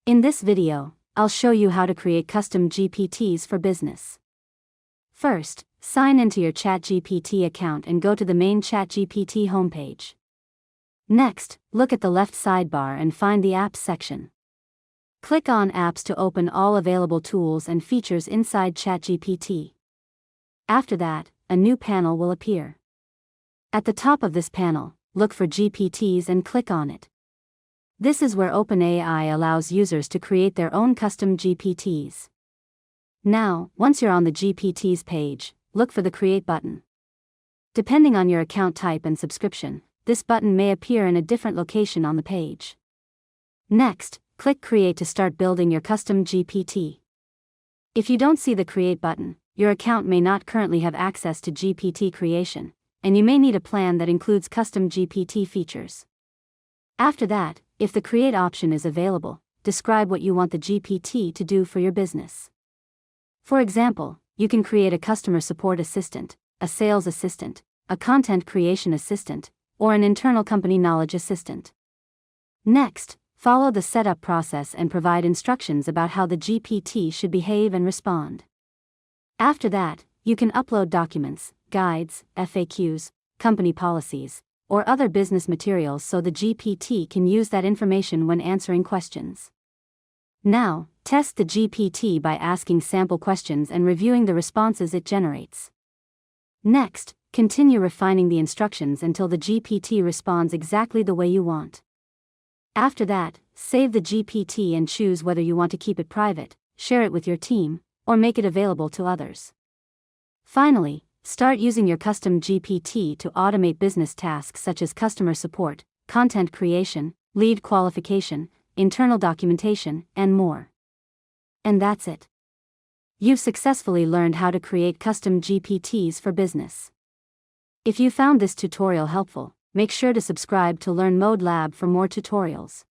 In this video, I'll show you how to create custom GPTs for business. First, sign into your ChatGPT account and go to the main ChatGPT homepage. Next, look at the left sidebar and find the Apps section. Click on Apps to open all available tools and features inside ChatGPT. After that, a new panel will appear. At the top of this panel, look for GPTs and click on it. This is where OpenAI allows users to create their own custom GPTs. Now, once you're on the GPTs page, look for the Create button. Depending on your account type and subscription, this button may appear in a different location on the page. Next, click Create to start building your custom GPT. If you don't see the Create button, your account may not currently have access to GPT creation, and you may need a plan that includes custom GPT features. After that, if the Create option is available, describe what you want the GPT to do for your business. For example, you can create a customer support assistant, a sales assistant, a content creation assistant, or an internal company knowledge assistant. Next, follow the setup process and provide instructions about how the GPT should behave and respond. After that, you can upload documents, guides, FAQs, company policies, or other business materials so the GPT can use that information when answering questions. Now, test the GPT by asking sample questions and reviewing the responses it generates. Next, continue refining the instructions until the GPT responds exactly the way you want. After that, save the GPT and choose whether you want to keep it private, share it with your team, or make it available to others. Finally, start using your custom GPT to automate business tasks such as customer support, content creation, lead qualification, internal documentation, and more. And that's it. You've successfully learned how to create custom GPTs for business. If you found this tutorial helpful, make sure to subscribe to Learn Mode Lab for more tutorials.